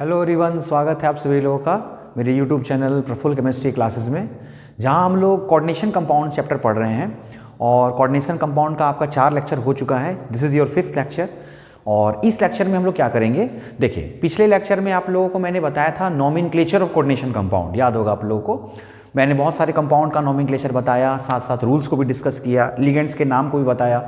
Hello everyone, स्वागत है आप सभी लोगों का मेरे YouTube channel Praful chemistry classes में, जहां हम लोग कोऑर्डिनेशन कंपाउंड चैप्टर पढ़ रहे हैं। और कोऑर्डिनेशन कंपाउंड का आपका 4 लेक्चर हो चुका है। This is your 5th lecture. और इस लेक्चर में हम लोग क्या करेंगे, देखिए पिछले लेक्चर में आप लोगों को मैंने बताया था नॉमेनक्लेचर ऑफ कोऑर्डिनेशन कंपाउंड, याद होगा आप लोगों को। मैंने बहुत सारे कंपाउंड का नॉमेनक्लेचर बताया, साथ साथ रूल्स को भी डिस्कस किया, लिगेंड्स के नाम को भी बताया,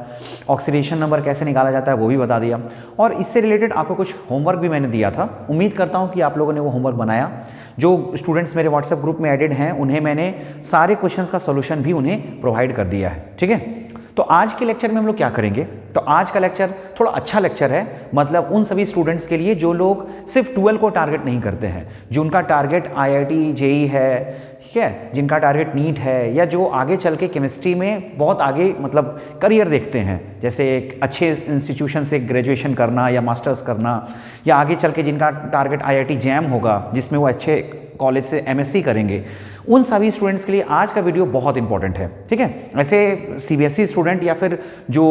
ऑक्सीडेशन नंबर कैसे निकाला जाता है वो भी बता दिया। और इससे रिलेटेड आपको कुछ होमवर्क भी मैंने दिया था। उम्मीद करता हूँ कि आप लोगों ने वो होमवर्क बनाया। जो स्टूडेंट्स मेरे व्हाट्सएप ग्रुप में एडेड हैं उन्हें मैंने सारे क्वेश्चंस का सोल्यूशन भी उन्हें प्रोवाइड कर दिया है, ठीक है। तो आज के लेक्चर में हम लोग क्या करेंगे, तो आज का लेक्चर थोड़ा अच्छा लेक्चर है, मतलब उन सभी स्टूडेंट्स के लिए जो लोग सिर्फ 12 को टारगेट नहीं करते हैं, जो उनका टारगेट IIT JEE है, ठीक है, जिनका टारगेट नीट है, या जो आगे चल के केमिस्ट्री में बहुत आगे मतलब करियर देखते हैं, जैसे एक अच्छे इंस्टीट्यूशन से ग्रेजुएशन करना या मास्टर्स करना, या आगे चल के जिनका टारगेट IIT JAM होगा जिसमें वो अच्छे कॉलेज से MSc करेंगे, उन सभी स्टूडेंट्स के लिए आज का वीडियो बहुत इंपॉर्टेंट है, ठीक है। ऐसे CBSE स्टूडेंट या फिर जो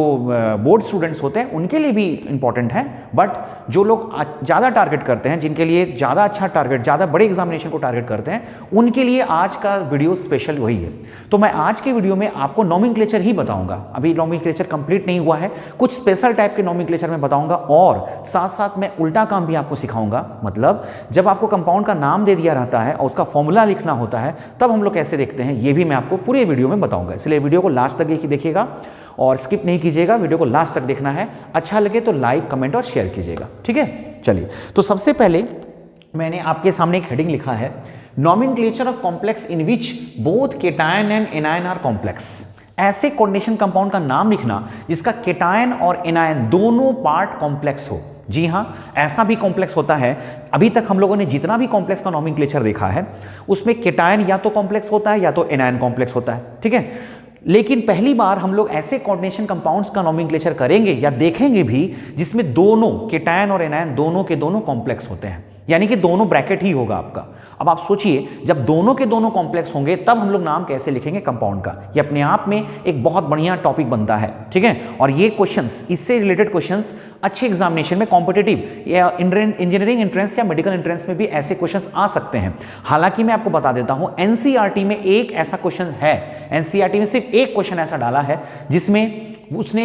बोर्ड स्टूडेंट्स होते हैं उनके लिए भी इंपॉर्टेंट है, बट जो लोग ज़्यादा टारगेट करते हैं, जिनके लिए ज़्यादा अच्छा टारगेट, ज़्यादा बड़े एग्जामिनेशन को टारगेट करते हैं, उनके लिए आज का वीडियो स्पेशल वही है। तो मैं आज के वीडियो में आपको नॉमेनक्लेचर ही बताऊंगा। अभी नॉमेनक्लेचर कंप्लीट नहीं हुआ है, कुछ स्पेशल टाइप के नॉमेनक्लेचर में बताऊंगा, और साथ साथ मैं उल्टा काम भी आपको सिखाऊंगा। मतलब जब आपको कंपाउंड का नाम दे दिया रहता है और उसका फॉर्मूला लिखना होता है, तब हम लोग कैसे देखते हैं ये भी मैं आपको पूरे वीडियो में बताऊंगा। इसलिए वीडियो को लास्ट तक देखिएगा और स्किप नहीं कीजिएगा, वीडियो को लास्ट तक देखना है। अच्छा लगे तो लाइक, कमेंट और शेयर कीजिएगा, ठीक है। चलिए, तो सबसे पहले मैंने आपके सामने एक हेडिंग लिखा है, nomenclature of complex in which both cation and anion are complex. ऐसे कोऑर्डिनेशन कंपाउंड का नाम लिखना जिसका केटायन और एनायन दोनों पार्ट कॉम्प्लेक्स हो। जी हाँ, ऐसा भी कॉम्प्लेक्स होता है। अभी तक हम लोगों ने जितना भी कॉम्प्लेक्स का नॉमेनक्लेचर देखा है उसमें केटायन या तो कॉम्प्लेक्स होता है या तो एनायन कॉम्प्लेक्स होता है, ठीक है। लेकिन पहली बार हम लोग ऐसे कोऑर्डिनेशन कंपाउंड्स का नॉमेनक्लेचर करेंगे या देखेंगे भी जिसमें दोनों केटायन और एनायन दोनों के दोनों कॉम्प्लेक्स होते हैं, यानी कि दोनों ब्रैकेट ही होगा आपका। अब आप सोचिए, जब दोनों के दोनों कॉम्प्लेक्स होंगे तब हम लोग नाम कैसे लिखेंगे कंपाउंड का। ये अपने आप में एक बहुत बढ़िया टॉपिक बनता है, ठीक है। और ये क्वेश्चंस, इससे रिलेटेड क्वेश्चंस अच्छे एग्जामिनेशन में, कॉम्पिटिटिव या इंजीनियरिंग एंट्रेंस या मेडिकल एंट्रेंस में भी ऐसे क्वेश्चंस आ सकते हैं। हालांकि मैं आपको बता देता हूं, NCERT में एक ऐसा क्वेश्चन है, NCERT में सिर्फ एक क्वेश्चन ऐसा डाला है जिसमें उसने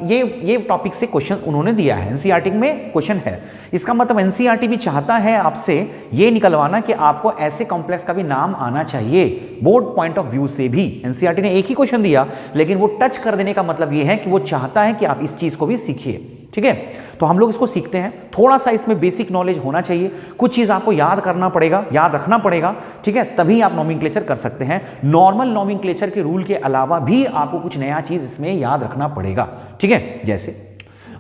ये टॉपिक से क्वेश्चन उन्होंने दिया है। NCERT में क्वेश्चन है, इसका मतलब NCERT भी चाहता है आपसे ये निकलवाना कि आपको ऐसे कॉम्प्लेक्स का भी नाम आना चाहिए, बोर्ड पॉइंट ऑफ व्यू से भी। NCERT ने एक ही क्वेश्चन दिया, लेकिन वो टच कर देने का मतलब ये है कि वो चाहता है कि आप इस चीज को भी सीखिए, ठीक है। तो हम लोग इसको सीखते हैं। थोड़ा सा इसमें बेसिक नॉलेज होना चाहिए, कुछ चीज आपको याद करना पड़ेगा, याद रखना पड़ेगा, ठीक है, तभी आप नॉमेनक्लेचर कर सकते हैं। नॉर्मल नॉमेनक्लेचर के रूल के अलावा भी आपको कुछ नया चीज इसमें याद रखना पड़ेगा, ठीक है। जैसे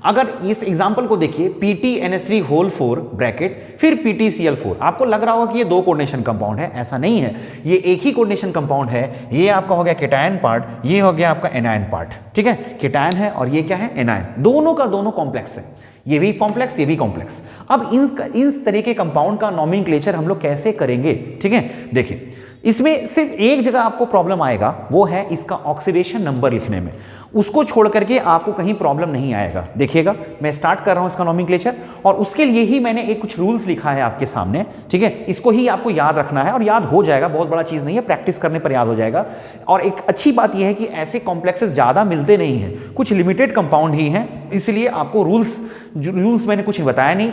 अगर इस एग्जांपल को देखिए, PTNS3 ब्रैकेट फिर PTCl4, आपको लग रहा होगा कि ये दो कोऑर्डिनेशन कंपाउंड है, ऐसा नहीं है, ये एक ही कोऑर्डिनेशन कंपाउंड है। ये आपका हो गया केटायन पार्ट, ये हो गया आपका एनायन पार्ट, ठीक है। केटायन है और ये क्या है, एनायन, दोनों का दोनों कॉम्प्लेक्स है, ये भी कॉम्प्लेक्स ये भी कॉम्प्लेक्स। अब इन तरह के कंपाउंड का नॉमेनक्लेचर हम लोग कैसे करेंगे, ठीक है। देखिए, इसमें सिर्फ एक जगह आपको प्रॉब्लम आएगा, वो है इसका ऑक्सीडेशन नंबर लिखने में। उसको छोड़ करके आपको कहीं प्रॉब्लम नहीं आएगा। देखिएगा, मैं स्टार्ट कर रहा हूं इसका नॉमेनक्लेचर, और उसके लिए ही मैंने एक कुछ रूल्स लिखा है आपके सामने, ठीक है। इसको ही आपको याद रखना है और याद हो जाएगा, बहुत बड़ा चीज नहीं है, प्रैक्टिस करने पर याद हो जाएगा। और एक अच्छी बात यह है कि ऐसे कॉम्प्लेक्सेस ज्यादा मिलते नहीं हैं, कुछ लिमिटेड कंपाउंड ही हैं, इसलिए आपको रूल्स मैंने कुछ बताया नहीं।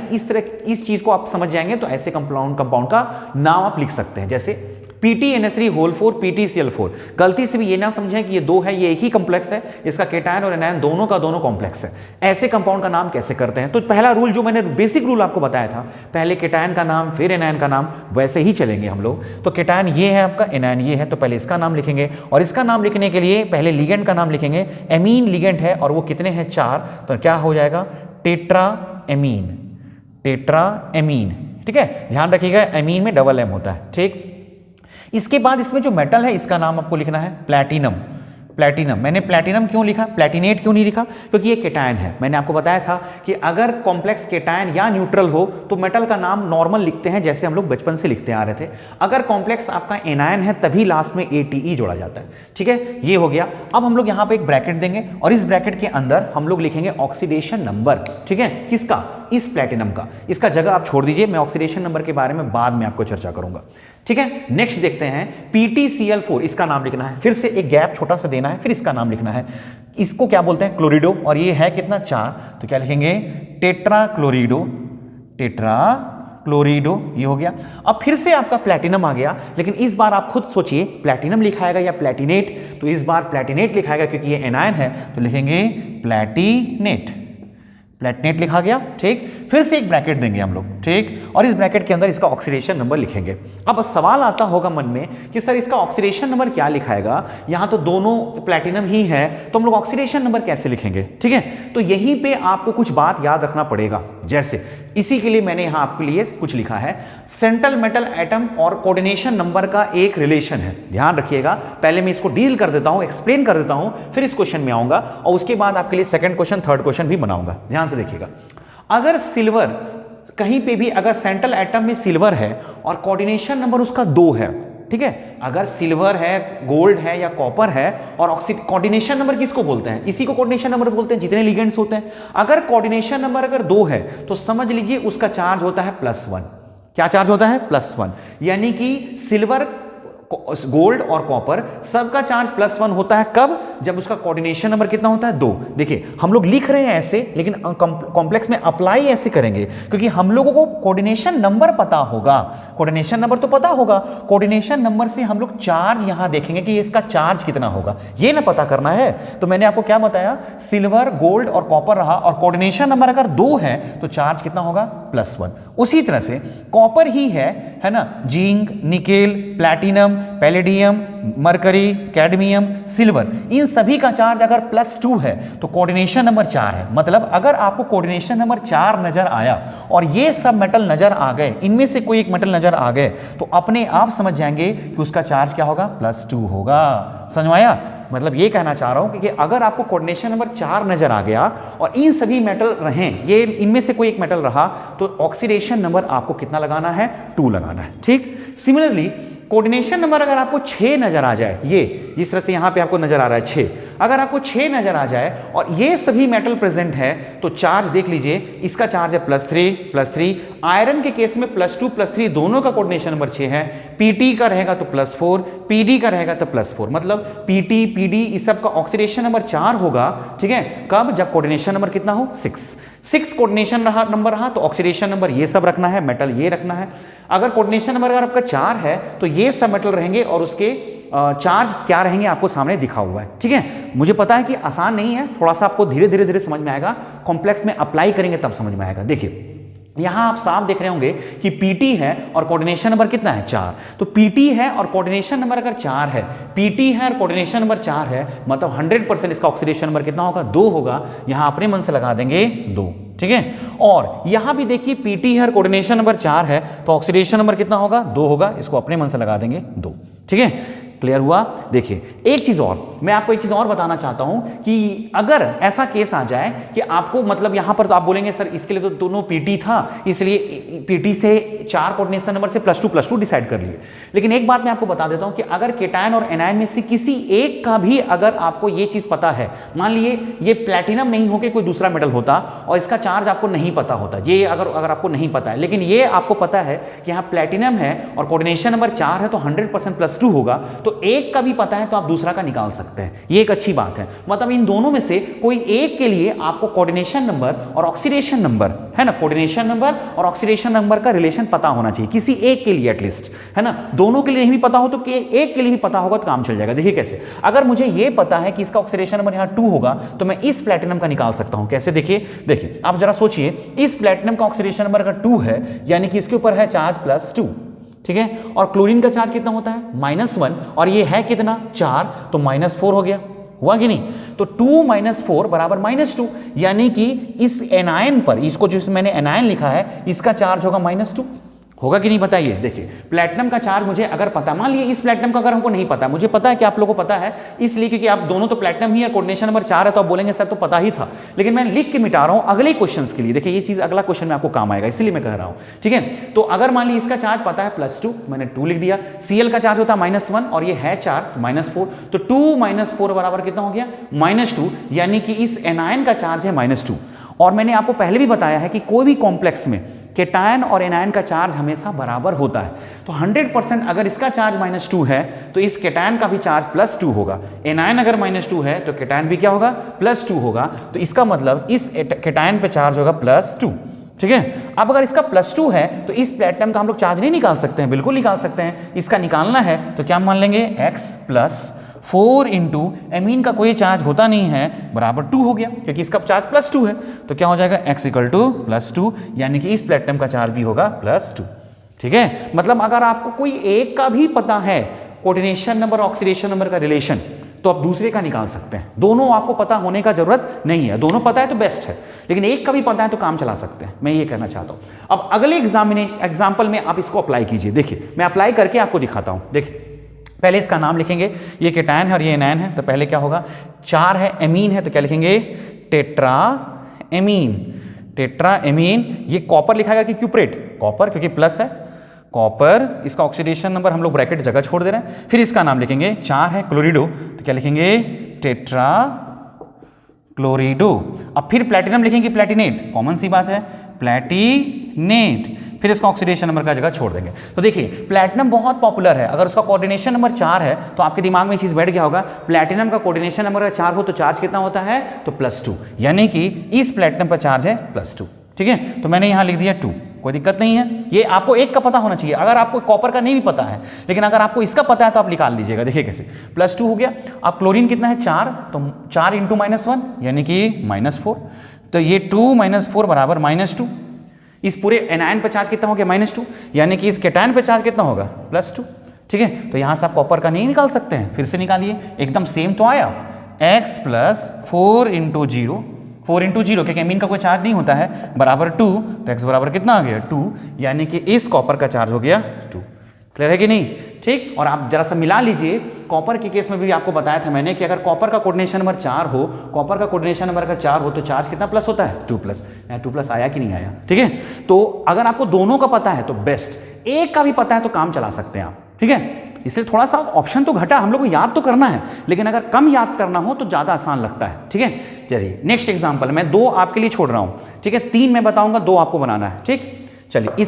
इस चीज को आप समझ जाएंगे तो ऐसे कंपाउंड का नाम आप लिख सकते हैं, जैसे PTNS3 PTCl4। गलती से भी ये ना समझें कि ये दो है, ये एक ही कॉम्प्लेक्स है, इसका केटायन और एनायन दोनों का दोनों कॉम्प्लेक्स है। ऐसे कंपाउंड का नाम कैसे करते हैं, तो पहला रूल जो मैंने बेसिक रूल आपको बताया था, पहले केटायन का नाम फिर एनायन का नाम, वैसे ही चलेंगे हम लोग। तो केटायन ये है आपका, एनायन ये है, तो पहले इसका नाम लिखेंगे, और इसका नाम लिखने के लिए पहले लिगेंड का नाम लिखेंगे। एमीन लिगेंड है और वो कितने हैं, 4, तो क्या हो जाएगा, टेट्रा एमीन, ठीक है। ध्यान रखिएगा, एमीन में डबल M होता है, ठीक। इसके बाद इसमें जो मेटल है इसका नाम आपको लिखना है प्लैटिनम, प्लैटिनम, मैंने प्लैटिनम क्यों लिखा, प्लैटिनेट क्यों नहीं लिखा, क्योंकि ये केटायन है। मैंने आपको बताया था कि अगर कॉम्प्लेक्स केटायन या न्यूट्रल हो तो मेटल का नाम नॉर्मल लिखते हैं, जैसे हम लोग बचपन से लिखते आ रहे थे। अगर कॉम्प्लेक्स आपका एनायन है तभी लास्ट में ATE जोड़ा जाता है। ठीक है, ये हो गया। अब हम लोग यहाँ पे एक ब्रैकेट देंगे और इस ब्रैकेट के अंदर हम लोग लिखेंगे ऑक्सीडेशन नंबर। ठीक है, किसका, इस प्लैटिनम का। इसका जगह आप छोड़ दीजिए, मैं ऑक्सीडेशन नंबर के बारे में बाद में आपको चर्चा करूंगा। ठीक है, नेक्स्ट देखते हैं PtCl4, इसका नाम लिखना है, फिर से एक गैप छोटा सा देना है, फिर इसका नाम लिखना है। इसको क्या बोलते हैं, क्लोरिडो, और ये है कितना, 4, तो क्या लिखेंगे, टेट्रा क्लोरिडो, टेट्रा क्लोरिडो, ये हो गया। अब फिर से आपका प्लैटिनम आ गया, लेकिन इस बार आप खुद सोचिए प्लैटिनम लिखाएगा या प्लैटिनेट, तो इस बार प्लैटिनेट लिखाएगा क्योंकि ये एनायन है, तो लिखेंगे प्लैटिनेट, प्लैटिनेट लिखा गया। ठीक, फिर से एक ब्रैकेट देंगे हम लोग। ठीक, और इस ब्रैकेट के अंदर इसका ऑक्सीडेशन नंबर लिखेंगे। अब सवाल आता होगा मन में कि सर इसका ऑक्सीडेशन नंबर क्या लिखाएगा, यहां तो दोनों प्लैटिनम ही है, तो हम लोग ऑक्सीडेशन नंबर कैसे लिखेंगे। ठीक है, तो यहीं पे आपको कुछ बात याद रखना पड़ेगा, जैसे इसी के लिए मैंने यहां आपके लिए कुछ लिखा है, सेंट्रल मेटल एटम और कोऑर्डिनेशन नंबर का एक रिलेशन है। ध्यान रखिएगा, पहले मैं इसको डील कर देता हूं, एक्सप्लेन कर देता हूं, फिर इस क्वेश्चन में आऊंगा और उसके बाद आपके लिए सेकंड क्वेश्चन, थर्ड क्वेश्चन भी बनाऊंगा। ध्यान से देखिएगा, अगर सिल्वर कहीं पे भी, अगर सेंट्रल एटम में सिल्वर है और कोऑर्डिनेशन नंबर उसका 2 है, ठीक है, अगर सिल्वर है, गोल्ड है या कॉपर है और कोऑर्डिनेशन नंबर किसको बोलते हैं, इसी को कोऑर्डिनेशन नंबर बोलते हैं, जितने लिगेंड्स होते हैं। अगर कोऑर्डिनेशन नंबर अगर 2 है तो समझ लीजिए उसका चार्ज होता है +1। क्या चार्ज होता है, +1, यानी कि सिल्वर, गोल्ड और कॉपर सबका चार्ज +1 होता है। कब, जब उसका कोऑर्डिनेशन नंबर कितना होता है, 2। देखिए हम लोग लिख रहे हैं ऐसे, लेकिन कॉम्प्लेक्स में अप्लाई ऐसे करेंगे क्योंकि हम लोगों को कोऑर्डिनेशन नंबर पता होगा। कोऑर्डिनेशन नंबर तो पता होगा, कोऑर्डिनेशन नंबर से हम लोग चार्ज यहां देखेंगे कि इसका चार्ज कितना होगा, ये ना पता करना है। तो मैंने आपको क्या बताया, सिल्वर, गोल्ड और कॉपर रहा और कोऑर्डिनेशन नंबर अगर 2 है तो चार्ज कितना होगा, +1। उसी तरह से कॉपर ही है ना, zinc, nickel, platinum, palladium, mercury, cadmium, silver, इन सभी का चार्ज अगर +2 है तो कोऑर्डिनेशन नंबर 4 है। मतलब अगर आपको कोऑर्डिनेशन नंबर 4 नजर आया और ये सब मेटल नजर आ गए, इनमें से कोई एक मेटल नजर आ गए, तो अपने आप समझ जाएंगे कि उसका चार्ज क्या होगा, +2 होगा। समझ में आया, मतलब ये कहना चाह रहा हूं कि अगर आपको कोऑर्डिनेशन नंबर 4 नजर आ गया और इन सभी मेटल रहें, ये इनमें से कोई एक मेटल रहा, तो ऑक्सीडेशन नंबर आपको कितना लगाना है, 2 लगाना है। ठीक, सिमिलरली कोऑर्डिनेशन नंबर अगर आपको 6 नजर आ जाए, ये जिस तरह से यहां पे आपको नजर आ रहा है 6, अगर आपको 6 नजर आ जाए और ये सभी मेटल प्रेजेंट है तो चार्ज देख लीजिए, इसका चार्ज है +3। आयरन के केस में +2+3 दोनों का कोऑर्डिनेशन नंबर 6 है। Pt का रहेगा तो +4, Pd का रहेगा तो +4, मतलब Pt, Pd इस सब का ऑक्सीडेशन नंबर 4 होगा। ठीक है, कब, जब कोऑर्डिनेशन नंबर कितना हो, 6 कोऑर्डिनेशन नंबर रहा तो ऑक्सीडेशन नंबर ये सब रखना है, मेटल ये रखना है। अगर कोऑर्डिनेशन नंबर अगर आपका 4 है तो ये सब मेटल रहेंगे और उसके चार्ज क्या रहेंगे आपको सामने दिखा हुआ है। ठीक है, मुझे पता है कि आसान नहीं है, थोड़ा सा आपको धीरे धीरे समझ में आएगा, कॉम्प्लेक्स में अप्लाई करेंगे तब समझ में आएगा। देखिए यहां आप साफ देख रहे होंगे कि Pt है और कोऑर्डिनेशन नंबर कितना है, 4। तो Pt है और कोऑर्डिनेशन नंबर अगर 4 है, Pt है और कोऑर्डिनेशन नंबर 4 है, मतलब 100% इसका ऑक्सीडेशन नंबर कितना होगा, 2 होगा। यहां अपने मन से लगा देंगे 2। ठीक है, और यहां भी देखिए Pt है और कोऑर्डिनेशन नंबर 4 है, तो ऑक्सीडेशन नंबर कितना होगा, 2 होगा। इसको अपने मन से लगा देंगे 2। ठीक है, क्लियर हुआ। देखिए एक चीज और, मैं आपको एक चीज और बताना चाहता हूं कि अगर ऐसा केस आ जाए कि आपको, मतलब यहां पर तो आप बोलेंगे सर इसके लिए तो दोनों Pt था, इसलिए Pt से 4 कोऑर्डिनेशन नंबर से +2 डिसाइड कर लिए। लेकिन एक बात मैं आपको बता देता हूं कि अगर केटायन और एनायन में से किसी एक का भी अगर आपको ये चीज पता है, मान लिए ये प्लैटिनम नहीं होकर कोई दूसरा मेटल होता और इसका चार्ज आपको नहीं पता होता, ये अगर आपको नहीं पता है, लेकिन ये आपको पता है कि यहाँ प्लैटिनम है और कोऑर्डिनेशन नंबर 4 है तो 100% +2 होगा, तो एक का भी पता है तो आप दूसरा का निकाल सकते हैं। ये एक अच्छी बात है, मतलब इन दोनों में से कोई एक के लिए आपको कोऑर्डिनेशन नंबर और ऑक्सीडेशन नंबर, है ना, कोऑर्डिनेशन नंबर और ऑक्सीडेशन नंबर का रिलेशन पता होना चाहिए किसी एक के लिए एटलीस्ट, है ना। दोनों के लिए नहीं भी पता हो तो एक के लिए भी पता होगा तो काम चल जाएगा। देखिए कैसे, अगर मुझे ये पता है कि इसका ऑक्सीडेशन नंबर यहाँ 2 होगा तो मैं इस प्लैटिनम का निकाल सकता हूं। कैसे, देखिए आप जरा सोचिए, इस प्लैटिनम का ऑक्सीडेशन नंबर अगर 2 है यानी कि इसके ऊपर है चार्ज +2। ठीक है, और क्लोरीन का चार्ज कितना होता है, -1, और ये है कितना, 4, तो -4 हो गया, हुआ कि नहीं। तो 2 - 4 बराबर -2, यानी कि इस एनायन पर, इसको जो मैंने एनायन लिखा है, इसका चार्ज होगा -2। होगा कि नहीं बताइए। देखिए प्लैटिनम का चार्ज मुझे अगर पता, मान लीजिए इस प्लैटिनम का अगर हमको नहीं पता, मुझे पता है कि आप लोगों को पता है, इसलिए क्योंकि आप दोनों तो प्लैटिनम ही है, कोऑर्डिनेशन नंबर 4 है, तो आप बोलेंगे सर तो पता ही था, लेकिन मैं लिख के मिटा रहा हूं अगले क्वेश्चंस के लिए। देखिए ये चीज अगला क्वेश्चन में आपको काम आएगा, इसलिए मैं कह रहा हूं, ठीक है। तो अगर मान लीजिए इसका चार्ज पता है +2, मैंने 2 लिख दिया, Cl का चार्ज होता है -1 और ये है चार्ज -4, तो 2 - 4 बराबर कितना हो गया -2, यानी कि इस एनायन का चार्ज है -2। और मैंने आपको पहले भी बताया है कि कोई भी कॉम्प्लेक्स में केटायन और एनायन का चार्ज हमेशा बराबर होता है। तो 100% अगर इसका चार्ज -2 है तो इस केटायन का भी चार्ज +2 होगा। एनायन अगर -2 है तो केटायन भी क्या होगा, +2 होगा। तो इसका मतलब इस केटायन पे चार्ज होगा +2, ठीक है। अब अगर इसका +2 है तो इस प्लैटिनम का हम लोग चार्ज नहीं निकाल सकते हैं, बिल्कुल निकाल सकते हैं। इसका निकालना है तो क्या मान लेंगे, x + 4 इंटू एमीन का कोई चार्ज होता नहीं है बराबर 2 हो गया, क्योंकि इसका चार्ज +2 है। तो क्या हो जाएगा, x = +2, यानी कि इस प्लैटिनम का चार्ज भी होगा +2, ठीक है। मतलब अगर आपको कोई एक का भी पता है कोऑर्डिनेशन नंबर ऑक्सीडेशन नंबर का रिलेशन, तो आप दूसरे का निकाल सकते हैं। दोनों आपको पता होने का जरूरत नहीं है, दोनों पता है तो बेस्ट है, लेकिन एक का भी पता है तो काम चला सकते हैं, मैं ये कहना चाहता हूं। अब अगले एग्जाम्पल में आप इसको अप्लाई कीजिए। देखिए मैं अप्लाई करके आपको दिखाता हूं। देखिए पहले इसका नाम लिखेंगे, ये केटायन है और ये एनायन है, तो पहले क्या होगा, 4 है, एमीन है, तो क्या लिखेंगे, टेट्रा एमीन। टेट्रा एमीन, ये कॉपर लिखाएगा कि क्यूप्रेट, कॉपर क्योंकि प्लस है, कॉपर। इसका ऑक्सीडेशन नंबर हम लोग ब्रैकेट जगह छोड़ दे रहे हैं। फिर इसका नाम लिखेंगे, 4 है क्लोरिडो, तो क्या लिखेंगे, टेट्रा क्लोरिडो। अब फिर प्लैटिनम लिखेंगे, प्लैटिनेट, कॉमन सी बात है, प्लैटिनेट। फिर इसका ऑक्सीडेशन नंबर का जगह छोड़ देंगे। तो देखिए प्लैटिनम बहुत पॉपुलर है, अगर उसका कोऑर्डिनेशन नंबर 4 है तो आपके दिमाग में चीज बैठ गया होगा, प्लैटिनम का कोऑर्डिनेशन नंबर 4 हो तो चार्ज कितना होता है, तो +2, यानी कि इस प्लैटिनम पर चार्ज है +2, ठीक है। तो मैंने यहां लिख दिया 2, कोई दिक्कत नहीं है। ये आपको एक का पता होना चाहिए, अगर आपको कॉपर का नहीं भी पता है, लेकिन अगर आपको इसका पता है तो आप निकाल लीजिएगा। देखिए कैसे, +2 हो गया। अब क्लोरीन कितना है, 4, तो 4 × -1 यानी कि -4, तो ये 2 - 4 बराबर -2। इस पूरे एनायन पे चार्ज कितना हो गया, -2, यानी कि इस केटायन पे चार्ज कितना होगा, +2, ठीक है। तो यहां से आप कॉपर का नहीं निकाल सकते हैं, फिर से निकालिए, एकदम सेम तो आया, x + 4 × 0, 4 × 0, क्योंकि एमीन का कोई चार्ज नहीं होता है, बराबर 2, तो x बराबर कितना आ गया, 2, यानी कि इस कॉपर का चार्ज हो गया 2। क्लियर है कि नहीं, ठीक। और आप जरा सा मिला लीजिए, कॉपर के केस में भी आपको बताया था मैंने कि अगर कॉपर का कोऑर्डिनेशन नंबर 4 हो, कॉपर का कोऑर्डिनेशन नंबर अगर 4 हो तो चार्ज कितना प्लस होता है, 2+। आया कि नहीं आया, ठीक है। तो अगर आपको दोनों का पता है तो बेस्ट, एक का भी पता है तो काम चला सकते हैं आप, ठीक है। इसलिए थोड़ा सा ऑप्शन तो घटा, हम लोग को याद तो करना है, लेकिन अगर कम याद करना हो तो ज्यादा आसान लगता है, ठीक है। चलिए नेक्स्ट एग्जाम्पल, मैं 2 आपके लिए छोड़ रहा हूं, ठीक है, 3 मैं बताऊंगा, 2 आपको बनाना है, ठीक। चलिए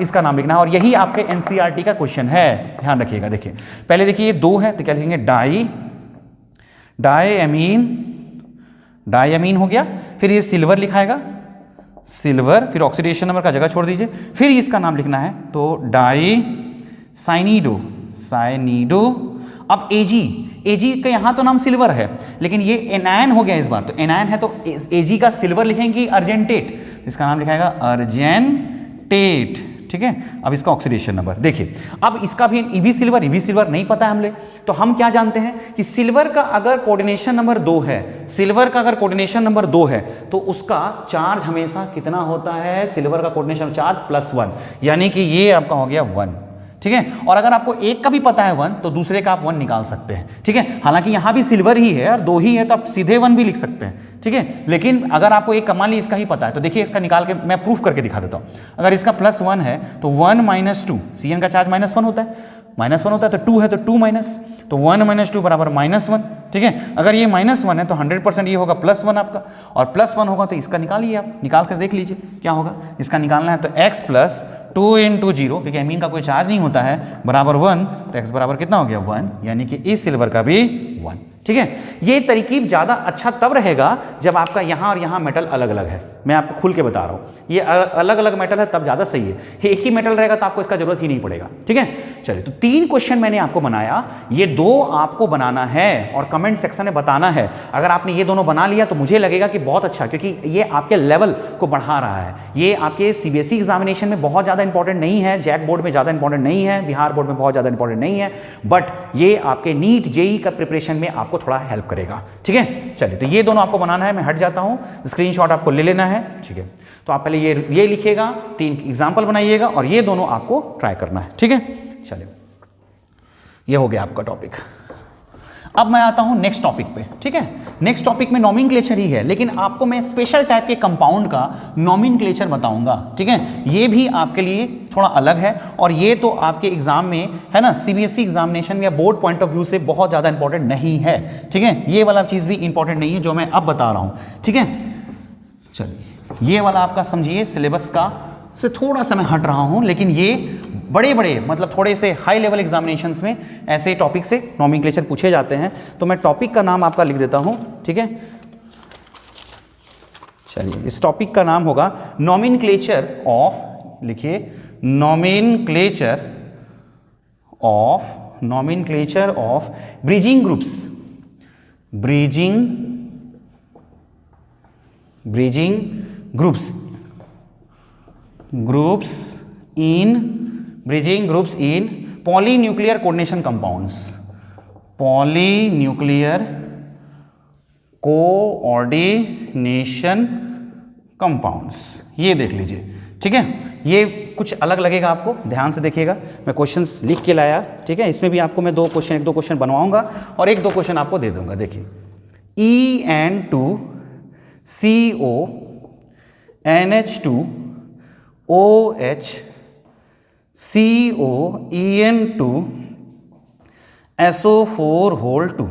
इसका नाम लिखना है, और यही आपके एनसीईआरटी का क्वेश्चन है, ध्यान रखिएगा। देखिए पहले देखिए ये 2 है, तो क्या लिखेंगे, डायमीन हो गया। फिर ये सिल्वर लिखाएगा, सिल्वर, फिर ऑक्सीडेशन नंबर का जगह छोड़ दीजिए। फिर इसका नाम लिखना है तो साइनिडो। अब एजी का यहाँ तो नाम सिल्वर है, लेकिन ये एनायन हो गया इस बार, तो एनायन है तो एजी का सिल्वर लिखेंगे अर्जेंटेट, इसका नाम लिखाएगा अर्जेंटेट, ठीक है। अब इसका ऑक्सीडेशन नंबर देखिए, अब इसका भी ई सिल्वर नहीं पता है हमले, तो हम क्या जानते हैं कि सिल्वर का अगर कोऑर्डिनेशन नंबर 2 है, सिल्वर का अगर कोऑर्डिनेशन नंबर 2 है तो उसका चार्ज हमेशा कितना होता है, सिल्वर का कोऑर्डिनेशन चार्ज +1, यानी कि ये आपका हो गया 1, ठीक है। और अगर आपको एक का भी पता है 1 तो दूसरे का आप 1 निकाल सकते हैं, ठीक है। हालांकि यहां भी सिल्वर ही है और 2 ही है तो आप सीधे 1 भी लिख सकते हैं, ठीक है। लेकिन अगर आपको एक मान ली इसका ही पता है तो देखिए इसका निकाल के मैं प्रूफ करके दिखा देता हूं। अगर इसका +1 है तो 1 - 2, Cn का चार्ज -1 होता है, तो 2 है तो 2 माइनस, तो 1 - 2 बराबर -1, ठीक है। अगर ये -1 है तो 100% ये होगा +1 आपका, और +1 होगा तो इसका निकालिए, आप निकाल कर देख लीजिए क्या होगा। इसका निकालना है तो x + 2 × 0, क्योंकि एमीन का कोई चार्ज नहीं होता है, बराबर 1, तो x बराबर कितना हो गया 1, यानी कि इस सिल्वर का भी 1, ठीक है। ये तरकीब ज़्यादा अच्छा तब रहेगा जब आपका यहाँ और यहाँ मेटल अलग अलग है, मैं आपको खुल के बता रहा हूँ, ये अलग अलग मेटल है तब ज़्यादा सही है, एक ही मेटल रहेगा तो आपको इसका जरूरत ही नहीं पड़ेगा, ठीक है। चलिए तो 3 क्वेश्चन मैंने आपको बनाया, ये 2 आपको बनाना है और कमेंट सेक्शन में बताना है। अगर आपने ये दोनों बना लिया तो मुझे लगेगा कि बहुत अच्छा, क्योंकि ये आपके लेवल को बढ़ा रहा है। ये आपके सीबीएसई एग्जामिनेशन में बहुत ज़्यादा इंपॉर्टेंट नहीं है, जैक बोर्ड में ज़्यादा इंपॉर्टेंट नहीं है, बिहार बोर्ड में बहुत ज़्यादा इंपॉर्टेंट नहीं है, बट ये आपके नीट जेई का प्रिपरेशन में आपको थोड़ा हेल्प करेगा। ठीक है, चलिए तो ये दोनों आपको बनाना है, मैं हट जाता हूँ, स्क्रीनशॉट आपको ले लेना है। ठीक है, तो आप पहले ये लिखिएगा, 3 एग्जाम्पल बनाइएगा और ये दोनों आपको ट्राई करना है। ठीक है, चलिए ये हो गया आपका टॉपिक। अब मैं आता हूं नेक्स्ट टॉपिक पे। ठीक है, नेक्स्ट टॉपिक में नॉमेनक्लेचर ही है, लेकिन आपको मैं स्पेशल टाइप के कंपाउंड का नॉमेनक्लेचर बताऊंगा। ठीक है, ये भी आपके लिए थोड़ा अलग है और ये तो आपके एग्जाम में है ना, सीबीएसई एग्जामिनेशन या बोर्ड पॉइंट ऑफ व्यू से बहुत ज़्यादा इंपॉर्टेंट नहीं है। ठीक है, ये वाला चीज़ भी इंपॉर्टेंट नहीं है जो मैं अब बता रहा हूँ। ठीक है, चलिए ये वाला आपका समझिए सिलेबस का से थोड़ा सा मैं हट रहा हूँ, लेकिन ये बड़े बड़े मतलब थोड़े से हाई लेवल एग्जामिनेशंस में ऐसे टॉपिक से नॉमेनक्लेचर पूछे जाते हैं। तो मैं टॉपिक का नाम आपका लिख देता हूँ। ठीक है, चलिए इस टॉपिक का नाम होगा नॉमेनक्लेचर ऑफ, लिखिए nomenclature of bridging groups, bridging groups in polynuclear coordination compounds, polynuclear coordination compounds, ये देख लीजिए। ठीक है, ये कुछ अलग लगेगा आपको, ध्यान से देखिएगा, मैं क्वेश्चंस लिख के लाया। ठीक है, इसमें भी आपको मैं एक दो क्वेश्चन बनवाऊंगा और 1-2 क्वेश्चन आपको दे दूंगा। देखिए EN2CO NH2OH COEN2SO4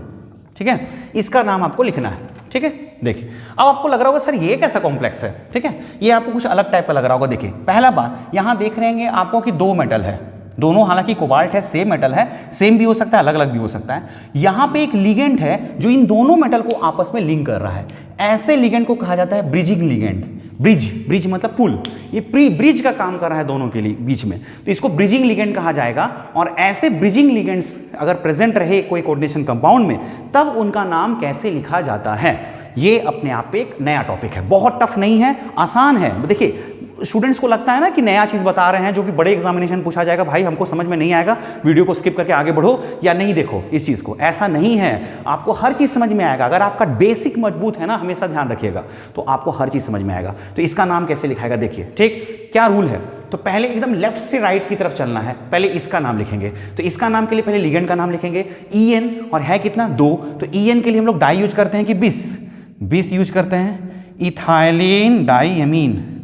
ठीक है, इसका नाम आपको लिखना है। ठीक है, देखिए अब आपको लग रहा होगा सर ये कैसा कॉम्प्लेक्स है। ठीक है, ये आपको कुछ अलग टाइप का लग रहा होगा। देखिए पहला बात यहां देख रहे हैं आपको कि 2 मेटल है, दोनों हालांकि कोबाल्ट है, सेम मेटल है, सेम भी हो सकता है, अलग अलग भी हो सकता है। यहां पे एक लिगेंड है जो इन दोनों मेटल को आपस में लिंक कर रहा है। ऐसे लिगेंड को कहा जाता है ब्रिजिंग लिगेंड। ब्रिज मतलब पुल, ये ब्रिज का काम कर रहा है दोनों के लिए बीच में, तो इसको ब्रिजिंग लिगेंड कहा जाएगा। और ऐसे ब्रिजिंग लिगेंड्स अगर प्रेजेंट रहे कोई कोऑर्डिनेशन कंपाउंड में, तब उनका नाम कैसे लिखा जाता है, ये अपने आप पे एक नया टॉपिक है। बहुत टफ नहीं है, आसान है। देखिए स्टूडेंट्स को लगता है ना कि नया चीज बता रहे हैं जो कि बड़े एग्जामिनेशन पूछा जाएगा, भाई हमको समझ में नहीं आएगा, वीडियो को स्किप करके आगे बढ़ो या नहीं देखो इस चीज को। ऐसा नहीं है, आपको हर चीज समझ में आएगा। अगर आपका बेसिक मजबूत है ना, हमेशा ध्यान रखिएगा, तो आपको हर चीज समझ में आएगा। तो इसका नाम कैसे लिखाएगा देखिए। ठीक, क्या रूल है, तो पहले एकदम लेफ्ट से राइट की तरफ चलना है। पहले इसका नाम लिखेंगे, तो इसका नाम के लिए पहले लिगेंड का नाम लिखेंगे EN, और है कितना 2, तो EN के लिए हम लोग डाई यूज करते हैं कि 20 यूज करते हैं। इथाइलिन डाईएमीन,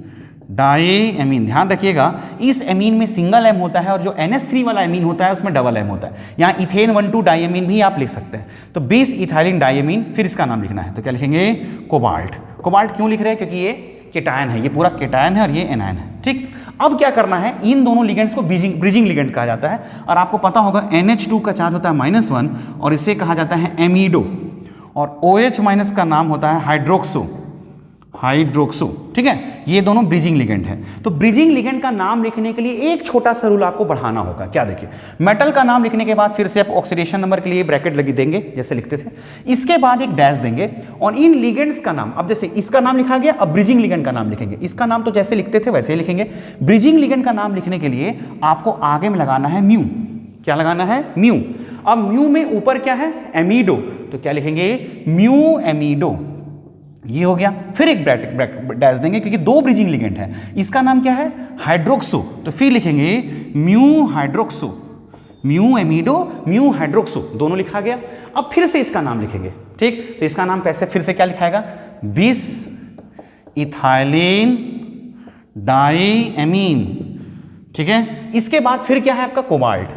ध्यान रखिएगा इस एमीन में सिंगल एम होता है और जो NH3 वाला एमीन होता है उसमें डबल एम होता है। यहाँ इथेन 1,2 डाईएमीन भी आप लिख सकते हैं। तो 20 इथाइलिन डाईएमीन, फिर इसका नाम लिखना है, तो क्या लिखेंगे कोबाल्ट। कोबाल्ट क्यों लिख रहे हैं, क्योंकि ये केटायन है, ये पूरा केटायन है और ये एनायन है। ठीक, अब क्या करना है, इन दोनों लिगेंड्स को ब्रिजिंग लिगेंड कहा जाता है। और आपको पता होगा NH2 का चार्ज होता है -1 और इसे कहा जाता है एमिडो, और OH- का नाम होता है हाइड्रोक्सो। ठीक है, ये दोनों ब्रिजिंग लिगेंड है। तो ब्रिजिंग लिगेंड का नाम लिखने के लिए एक छोटा सा रूल आपको बढ़ाना होगा। क्या देखिए, मेटल का नाम लिखने के बाद फिर से आप ऑक्सीडेशन नंबर के लिए ब्रैकेट लगी देंगे जैसे लिखते थे, इसके बाद एक डैश देंगे और इन लिगेंड्स का नाम, अब जैसे इसका नाम लिखा गया, अब ब्रिजिंग लिगेंड का नाम लिखेंगे। इसका नाम तो जैसे लिखते थे वैसे ही लिखेंगे। ब्रिजिंग लिगेंड का नाम लिखने के लिए आपको आगे में लगाना है म्यू। क्या लगाना है, म्यू। अब म्यू में ऊपर क्या है, एमिडो, तो क्या लिखेंगे म्यू एमिडो, ये हो गया। फिर एक डैश देंगे क्योंकि 2 ब्रिजिंग लिगेंड है। इसका नाम क्या है, हाइड्रोक्सो, तो फिर लिखेंगे mu hydroxo, mu amido mu hydroxo, दोनों लिखा गया। अब फिर से इसका नाम लिखेंगे। ठीक, तो इसका नाम कैसे, फिर से क्या लिखाएगा, 20 इथाइलिन डाईएमीन। ठीक है, इसके बाद फिर क्या है आपका कोबाल्ट,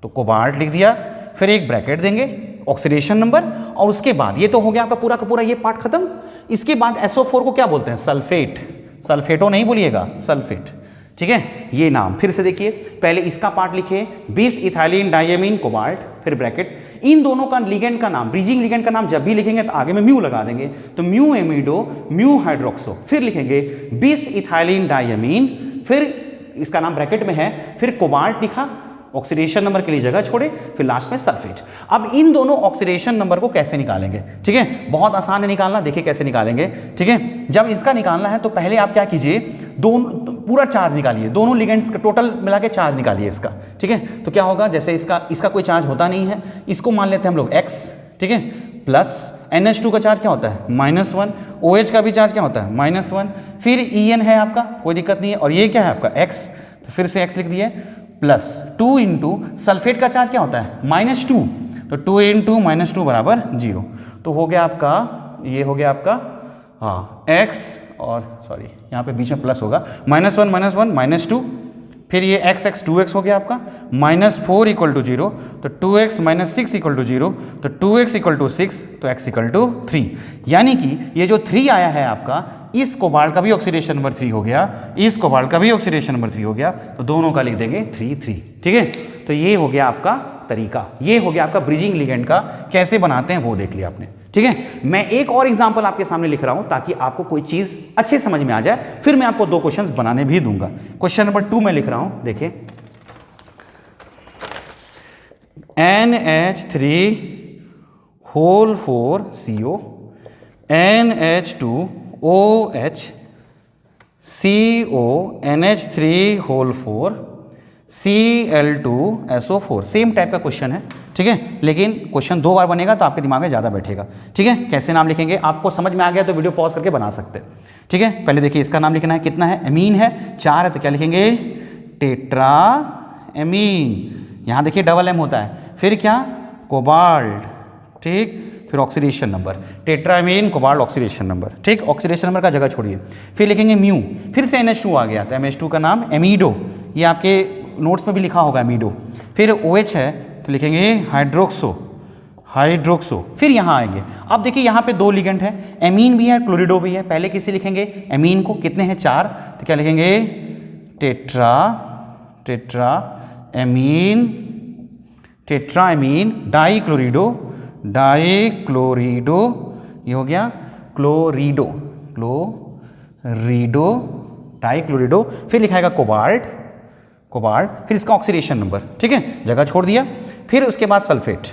तो कोबाल्ट लिख दिया, फिर एक ब्रैकेट देंगे ऑक्सीडेशन नंबर, और उसके बाद ये तो हो गया आपका पूरा का पूरा ये पार्ट खत्म। इसके बाद SO4 को क्या बोलते हैं, सल्फेट। सल्फेटो नहीं बोलिएगा, सल्फेट। ठीक है, ये नाम फिर से देखिए, पहले इसका पार्ट लिखिए 20 इथाइलिन डाईएमीन कोबाल्ट, फिर ब्रैकेट, इन दोनों का लिगेंड का नाम, ब्रिजिंग लिगेंड का नाम जब भी लिखेंगे तो आगे में म्यू लगा देंगे, तो म्यू एमिडो म्यू हाइड्रोक्सो, फिर लिखेंगे 20 इथाइलिन डाईएमीन, फिर इसका नाम ब्रैकेट में है, फिर कोबाल्ट लिखा, ऑक्सीडेशन नंबर के लिए जगह छोड़े, फिर लास्ट में सल्फेट। अब इन दोनों ऑक्सीडेशन नंबर को कैसे निकालेंगे, ठीक है, बहुत आसान है निकालना, देखिए कैसे निकालेंगे। ठीक है, जब इसका निकालना है तो पहले आप क्या कीजिए, दोनों पूरा चार्ज निकालिए, दोनों लिगेंड्स का टोटल मिला के चार्ज निकालिए इसका। ठीक है, तो क्या होगा, जैसे इसका कोई चार्ज होता नहीं है, इसको मान लेते हैं हम लोग x, ठीक है, प्लस NH2 का चार्ज क्या होता है -1, OH का भी चार्ज क्या होता है -1, फिर En है आपका, कोई दिक्कत नहीं है, और ये क्या है आपका X, तो फिर से X लिख दिए, प्लस 2 इंटू सल्फेट का चार्ज क्या होता है -2, तो 2 इंटू -2 बराबर 0। तो हो गया आपका, ये हो गया आपका हाँ x, और सॉरी यहाँ पे बीच में प्लस होगा, -1 -2, फिर ये x 2x हो गया आपका, -4 इक्वल टू 0, तो 2x -6 इक्वल टू 0, तो 2x इक्वल टू 6, तो x इक्वल टू 3। यानी कि ये जो 3 आया है आपका, इस कोबाल्ट का भी ऑक्सीडेशन नंबर 3 हो गया, इस कोबाल्ट का भी ऑक्सीडेशन नंबर 3 हो गया, तो दोनों का लिख देंगे 3 3। ठीक है, तो ये हो गया आपका तरीका, ये हो गया आपका ब्रिजिंग लिगेंड का, कैसे बनाते हैं वो देख लिया आपने। ठीक है, मैं एक और एग्जांपल आपके सामने लिख रहा हूं ताकि आपको कोई चीज अच्छे समझ में आ जाए, फिर मैं आपको 2 क्वेश्चंस बनाने भी दूंगा। क्वेश्चन नंबर 2 मैं लिख रहा हूं, देखिए NH3 NH2OH NH3 Cl2SO4, same type का क्वेश्चन है। ठीक है, लेकिन क्वेश्चन 2 बार बनेगा तो आपके दिमाग में ज़्यादा बैठेगा। ठीक है, कैसे नाम लिखेंगे, आपको समझ में आ गया तो वीडियो पॉज करके बना सकते हैं। ठीक है, पहले देखिए इसका नाम लिखना है, कितना है, एमीन है, 4 है, तो क्या लिखेंगे, टेट्रा एमीन। यहाँ देखिए डबल M होता है, फिर क्या, कोबाल्ट, ठीक, फिर oxidation number, tetrammine cobalt oxidation number. ठीक, ऑक्सीडेशन नंबर का जगह छोड़िए, फिर लिखेंगे म्यू, फिर से NH2 आ गया, तो MH2 का नाम एमीडो, ये आपके नोट्स में भी लिखा होगा एमीडो, फिर OH है तो लिखेंगे हाइड्रोक्सो, फिर यहाँ आएंगे। अब देखिए यहाँ पे 2 लिगेंड है, एमीन भी है, क्लोरिडो भी है। पहले किसे लिखेंगे, एमीन को, कितने हैं 4, तो क्या लिखेंगे, टेट्रा एमीन डाइक्लोरिडो, ये हो गया क्लोरिडो, डाइक्लोरिडो, फिर लिखाएगा कोबाल्ट, फिर इसका ऑक्सीडेशन नंबर। ठीक है, जगह छोड़ दिया, फिर उसके बाद सल्फेट।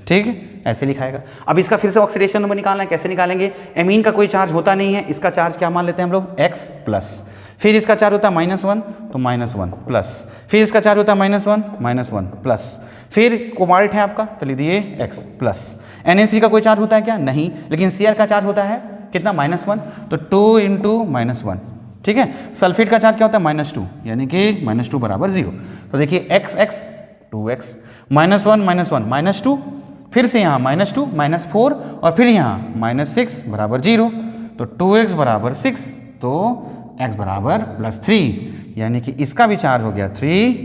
ठीक है, ऐसे लिखाएगा। अब इसका फिर से ऑक्सीडेशन नंबर निकालना है, कैसे निकालेंगे, एमीन का कोई चार्ज होता नहीं है, इसका चार्ज क्या मान लेते हैं हम लोग, x प्लस, फिर इसका चार्ज होता है -1, तो -1 प्लस, फिर इसका चार्ज होता है -1 प्लस, फिर कोबाल्ट है आपका तो लिख दिए x प्लस। NH3 का कोई चार्ज होता है क्या, नहीं, लेकिन Cr का चार्ज होता है कितना, -1, तो 2 इंटू -1। ठीक है, सल्फेट का चार्ज क्या होता है, -2, यानी कि -2 बराबर 0। तो देखिए x 2x, -1 -2, फिर से यहाँ -2 -4, और फिर यहाँ -6 बराबर 0, तो 2x बराबर 6, तो x बराबर +3, यानी कि इसका भी चार्ज हो गया 3,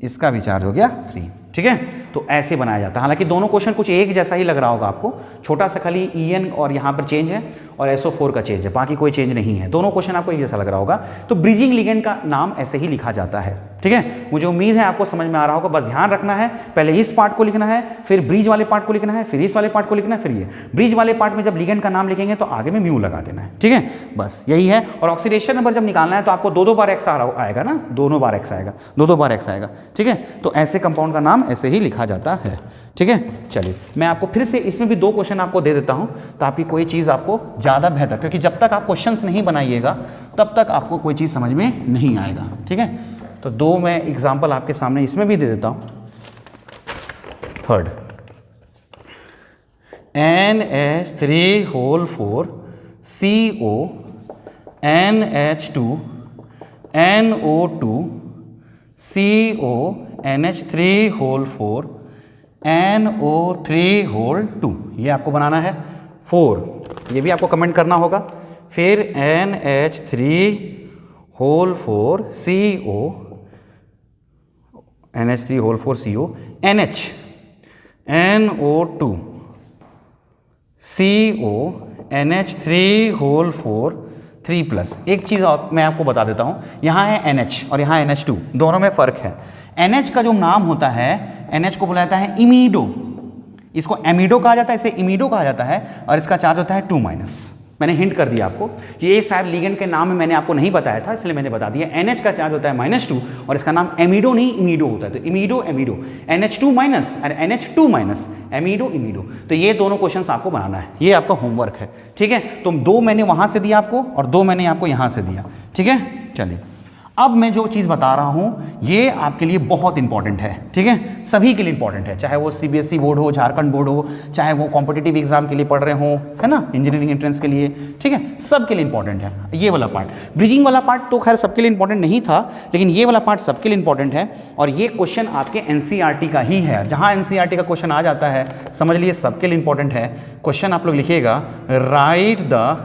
इसका भी चार्ज हो गया 3। ठीक है, तो ऐसे बनाया जाता है। हालांकि दोनों क्वेश्चन कुछ एक जैसा ही लग रहा होगा आपको, छोटा सा खाली En और यहाँ पर चेंज है और SO4 का चेंज है, बाकी कोई चेंज नहीं है। दोनों क्वेश्चन आपको एक जैसा लग रहा होगा। तो ब्रिजिंग लिगेंड का नाम ऐसे ही लिखा जाता है। ठीक है, मुझे उम्मीद है आपको समझ में आ रहा होगा। बस ध्यान रखना है, पहले इस पार्ट को लिखना है, फिर ब्रिज वाले पार्ट को लिखना है, फिर इस वाले पार्ट को लिखना है, फिर ये ब्रिज वाले पार्ट में जब लिगेंड का नाम लिखेंगे तो आगे में म्यू लगा देना है। ठीक है, बस यही है। और ऑक्सीडेशन नंबर जब निकालना है तो आपको 2 बार x आएगा ना, दोनों बार x आएगा, 2 बार x आएगा। ठीक है, तो ऐसे कंपाउंड का नाम ऐसे ही लिखा जाता है। ठीक है, चलिए मैं आपको फिर से इसमें भी 2 क्वेश्चन आपको दे देता हूं ताकि कोई चीज़ आपको ज़्यादा बेहतर, क्योंकि जब तक आप क्वेश्चंस नहीं बनाइएगा तब तक आपको कोई चीज़ समझ में नहीं आएगा। ठीक है, तो 2 मैं एग्जांपल आपके सामने इसमें भी दे देता हूं। Third, NH3 CO NH2 NO2 CO NH3 NO3 ये आपको बनाना है। 4, ये भी आपको कमेंट करना होगा। फिर NH3 CO NH NO2 CO NH3 3+। एक चीज़ और मैं आपको बता देता हूँ, यहाँ है NH और यहाँ NH2, दोनों में फ़र्क है। NH का जो नाम होता है, NH को बोला जाता है इमीडो, इसको एमिडो कहा जाता है, इसे इमीडो कहा जाता है, और इसका चार्ज होता है 2-। मैंने हिंट कर दिया आपको, ये शायद लिगेंड के नाम में मैंने आपको नहीं बताया था, इसलिए मैंने बता दिया। NH का चार्ज होता है -2 और इसका नाम एमिडो नहीं इमीडो होता है, तो इमीडो NH2- और NH2-, एमिडो। तो ये दोनों क्वेश्चंस आपको बनाना है, ये आपका होमवर्क है। ठीक है, तो 2 मैंने वहाँ से दिया आपको और 2 मैंने आपको यहाँ से दिया। ठीक है, चलिए अब मैं जो चीज़ बता रहा हूँ ये आपके लिए बहुत इंपॉर्टेंट है, ठीक है, सभी के लिए इंपॉर्टेंट है, चाहे वो सीबीएसई बोर्ड हो, झारखंड बोर्ड हो, चाहे वो कॉम्पिटिटिव एग्जाम के लिए पढ़ रहे हो, है ना, इंजीनियरिंग एंट्रेंस के लिए, ठीक है, सब के लिए इंपॉर्टेंट है ये वाला पार्ट। ब्रिजिंग वाला पार्ट तो खैर सबके लिए इंपॉर्टेंट नहीं था, लेकिन ये वाला पार्ट सबके लिए इंपॉर्टेंट है। और ये क्वेश्चन आपके एनसीईआरटी का ही है, जहाँ एनसीईआरटी का क्वेश्चन आ जाता है समझ लिए सबके लिए इंपॉर्टेंट है। क्वेश्चन आप लोग लिखिएगा, right the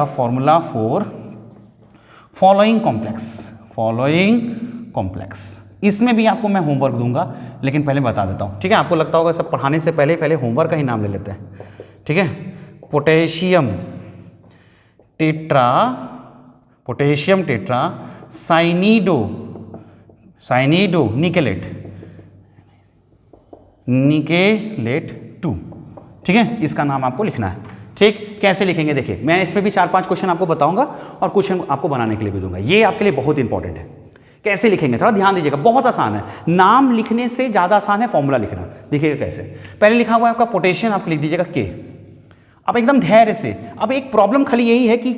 formula for following complex. इसमें भी आपको मैं होमवर्क दूंगा, लेकिन पहले बता देता हूँ, ठीक है, आपको लगता होगा सब पढ़ाने से पहले होमवर्क का ही नाम ले लेते हैं, ठीक है। पोटेशियम टेट्रा साइनिडो निकेलेट 2, ठीक है, इसका नाम आपको लिखना है, ठीक। कैसे लिखेंगे देखिए, मैं इसमें भी 4-5 क्वेश्चन आपको बताऊंगा और क्वेश्चन आपको बनाने के लिए भी दूंगा, ये आपके लिए बहुत इंपॉर्टेंट है। कैसे लिखेंगे थोड़ा ध्यान दीजिएगा, बहुत आसान है, नाम लिखने से ज़्यादा आसान है फॉर्मूला लिखना। देखिएगा कैसे, पहले लिखा हुआ है आपका पोटेशियम, आप लिख दीजिएगा के। अब एकदम धैर्य से, अब एक प्रॉब्लम खाली यही है कि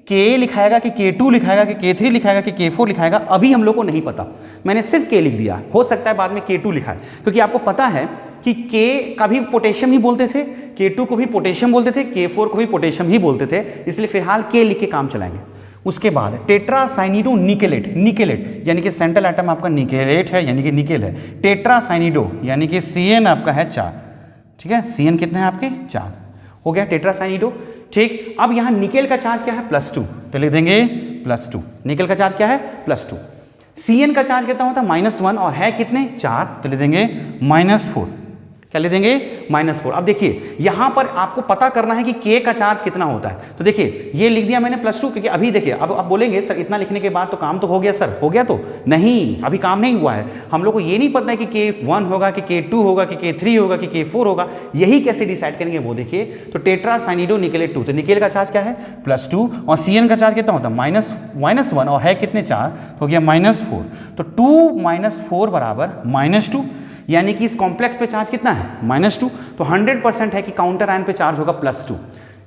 के लिखाएगा कि K2 लिखाएगा कि K3 लिखाएगा कि K4 लिखाएगा, अभी हम लोग को नहीं पता, मैंने सिर्फ के लिख दिया, हो सकता है बाद में K2 लिखा है, क्योंकि आपको पता है कि के का भी पोटेशियम ही बोलते थे, K2 को भी पोटेशियम बोलते थे, K4 को भी पोटेशियम ही बोलते थे, इसलिए फिलहाल के लिख के काम चलाएंगे। उसके बाद टेट्रासाइनिडो निकेलेट यानी कि सेंट्रल एटम आपका निकेलेट है, यानी कि निकेल है। टेट्रासाइनिडो यानी कि CN आपका है 4, ठीक है, CN कितने हैं आपके 4, हो गया टेट्रासाइनिडो, ठीक। अब यहाँ निकेल का चार्ज क्या है +2, तो लिख देंगे +2, निकेल का चार्ज क्या है +2। CN का चार्ज कितना होता है -1 और है कितने 4, तो लिख देंगे -4, क्या लिख देंगे -4। अब देखिए यहाँ पर आपको पता करना है कि K का चार्ज कितना होता है, तो देखिए ये लिख दिया मैंने +2, क्योंकि अभी देखिए अब आप बोलेंगे सर इतना लिखने के बाद तो काम तो हो गया, सर हो गया, तो नहीं, अभी काम नहीं हुआ है, हम लोग को ये नहीं पता है कि K1 होगा कि K2 होगा कि K3 होगा कि K4 होगा, यही कैसे डिसाइड करेंगे वो देखिए। तो टेट्रासाइनिडो निकेलेट 2, तो निकेल का चार्ज क्या है +2 और CN का चार्ज कितना होता है -1 और है कितने 4, तो हो गया -4, तो 2 - 4 बराबर -2, यानी कि इस कॉम्प्लेक्स पे चार्ज कितना है -2, तो 100% है कि काउंटर आयन पे चार्ज होगा +2,